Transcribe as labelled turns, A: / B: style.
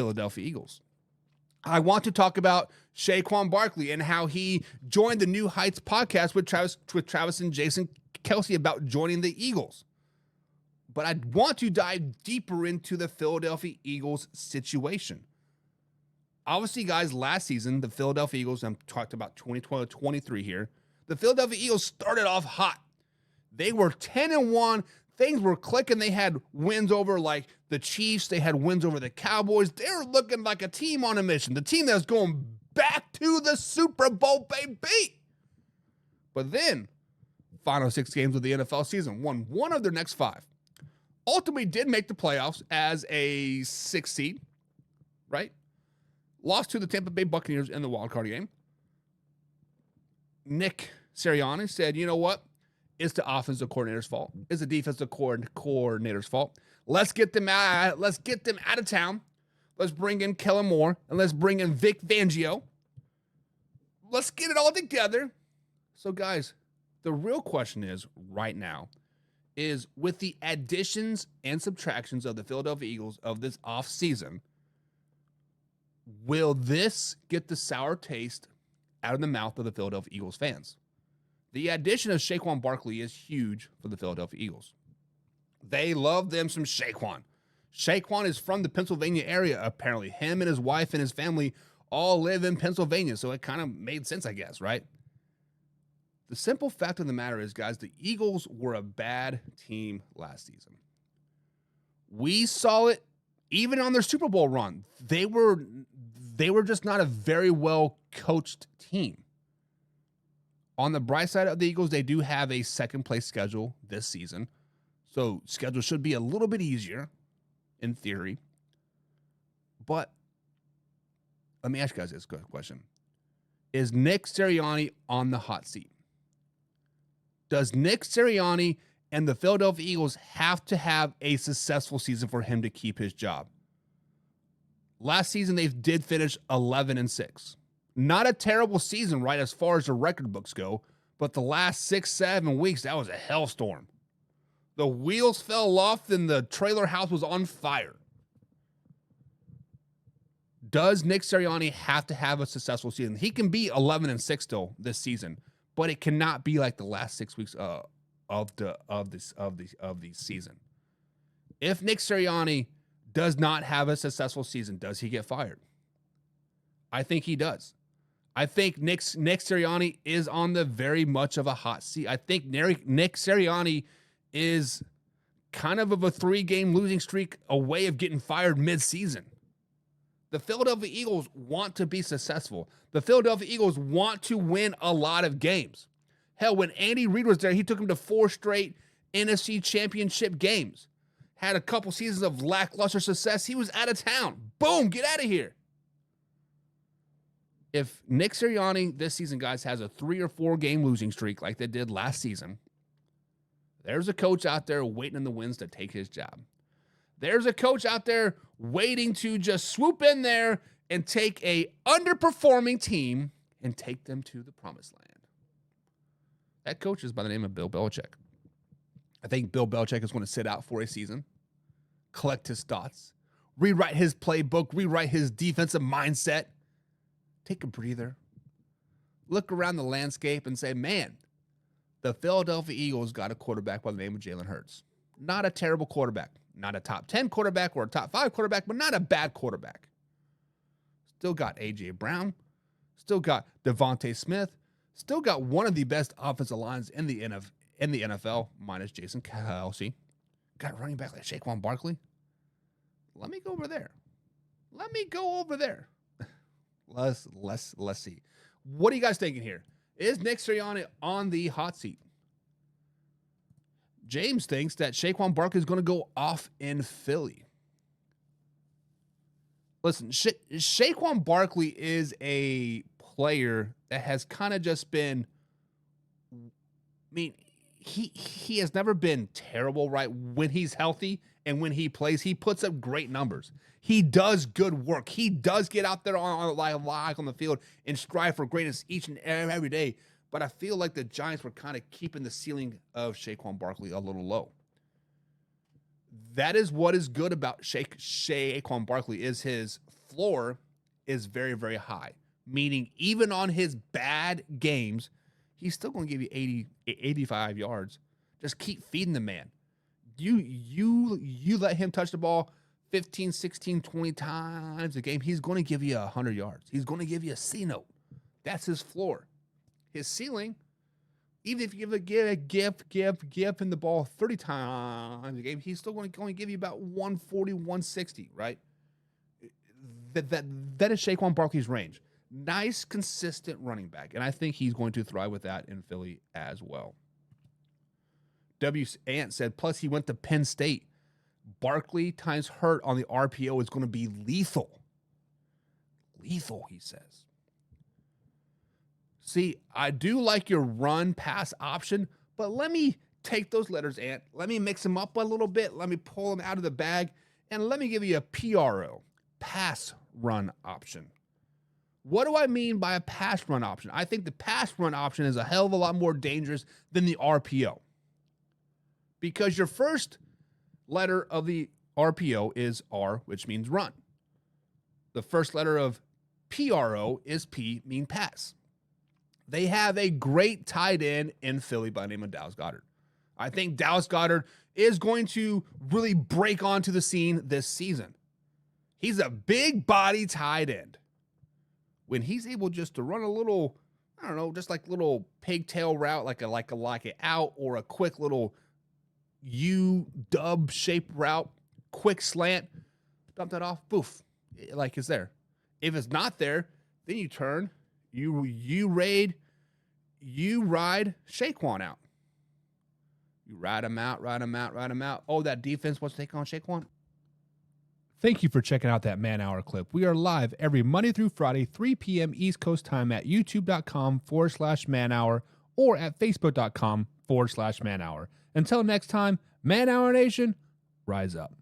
A: Philadelphia Eagles. I want to talk about Saquon Barkley and how he joined the New Heights podcast with Travis and Jason Kelsey about joining the Eagles. But I want to dive deeper into the Philadelphia Eagles situation. Obviously, guys, last season, the Philadelphia Eagles, I'm talking about 2023 here, the Philadelphia Eagles started off hot. They were 10-1. Things were clicking. They had wins over like the Chiefs. They had wins over the Cowboys. They were looking like a team on a mission. The team that was going back to the Super Bowl, baby. But then, final 6 games of the NFL season, won 1 of their next 5. Ultimately did make the playoffs as a 6th seed, right? Lost to the Tampa Bay Buccaneers in the wildcard game. Nick Sirianni said, you know what? It's the offensive coordinator's fault. It's the defensive coordinator's fault. Let's get them out of town. Let's bring in Kellen Moore and let's bring in Vic Fangio. Let's get it all together. So, guys, the real question is right now is with the additions and subtractions of the Philadelphia Eagles of this offseason, will this get the sour taste out of the mouth of the Philadelphia Eagles fans? The addition of Saquon Barkley is huge for the Philadelphia Eagles. They love them some Saquon. Saquon is from the Pennsylvania area, apparently. Him and his wife and his family all live in Pennsylvania, so it kind of made sense, I guess, right? The simple fact of the matter is, guys, the Eagles were a bad team last season. We saw it even on their Super Bowl run. They were just not a very well coached team. On the bright side of the Eagles, they do have a second place schedule this season. So schedule should be a little bit easier in theory. But let me ask you guys this question. Is Nick Sirianni on the hot seat? Does Nick Sirianni and the Philadelphia Eagles have to have a successful season for him to keep his job? Last season, they did finish 11-6. Not a terrible season, right, as far as the record books go, but the last 6-7 weeks, that was a hellstorm. The wheels fell off and the trailer house was on fire. Does Nick Sirianni have to have a successful season? He can be 11-6 still this season, but it cannot be like the last 6 weeks of the season. If Nick Sirianni does not have a successful season, does he get fired? I think he does. I think Nick Sirianni is on the very much of a hot seat. I think Nick Sirianni is kind of a 3-game losing streak away of getting fired mid-season. The Philadelphia Eagles want to be successful. The Philadelphia Eagles want to win a lot of games. Hell, when Andy Reid was there, he took them to 4 straight NFC championship games. Had a couple seasons of lackluster success. He was out of town. Boom, get out of here. If Nick Sirianni this season, guys, has a 3 or 4 game losing streak like they did last season, there's a coach out there waiting in the wings to take his job. There's a coach out there waiting to just swoop in there and take a underperforming team and take them to the promised land. That coach is by the name of Bill Belichick. I think Bill Belichick is going to sit out for a season, collect his thoughts, rewrite his playbook, rewrite his defensive mindset, take a breather, look around the landscape and say, man, the Philadelphia Eagles got a quarterback by the name of Jalen Hurts. Not a terrible quarterback. Not a top 10 quarterback or a top 5 quarterback, but not a bad quarterback. Still got A.J. Brown. Still got Devontae Smith. Still got one of the best offensive lines in the NFL, minus Jason Kelsey. Got a running back like Saquon Barkley. Let me go over there. Let's see. What are you guys thinking here? Is Nick Sirianni on the hot seat? James thinks that Saquon Barkley is going to go off in Philly. Listen, Saquon Barkley is a player that has kind of just been, I mean, he has never been terrible, right? When he's healthy and when he plays, he puts up great numbers. He does good work. He does get out there on the field and strive for greatness each and every day. But I feel like the Giants were kind of keeping the ceiling of Saquon Barkley a little low. That is what is good about Saquon Barkley is his floor is very, very high, meaning even on his bad games, he's still going to give you 85 yards. Just keep feeding the man. You let him touch the ball 15, 16, 20 times a game, he's going to give you 100 yards. He's going to give you a C note. That's his floor. His ceiling, even if you give a gift in the ball 30 times a game, he's still going to only give you about 140, 160, right? That is Saquon Barkley's range. Nice, consistent running back, and I think he's going to thrive with that in Philly as well. W. Ant said, plus he went to Penn State. Barkley times hurt on the RPO is going to be lethal. Lethal, he says. See, I do like your run-pass option, but let me take those letters, Ant. Let me mix them up a little bit. Let me pull them out of the bag, and let me give you a PRO, pass run option. What do I mean by a pass run option? I think the pass run option is a hell of a lot more dangerous than the RPO. Because your first letter of the RPO is R, which means run. The first letter of PRO is P, mean pass. They have a great tight end in Philly by the name of Dallas Goedert. I think Dallas Goedert is going to really break onto the scene this season. He's a big body tight end. When he's able just to run a little, I don't know, just like little pigtail route, like a out, or a quick little U-dub shaped route, quick slant, dump that off, poof, like it's there. If it's not there, then you turn, you ride Saquon out. You ride him out. Oh, that defense wants to take on Saquon. Thank you for checking out that Man Hour clip. We are live every Monday through Friday, 3 p.m. East Coast time at youtube.com/Man Hour or at facebook.com/Man Hour. Until next time, Man Hour Nation, rise up.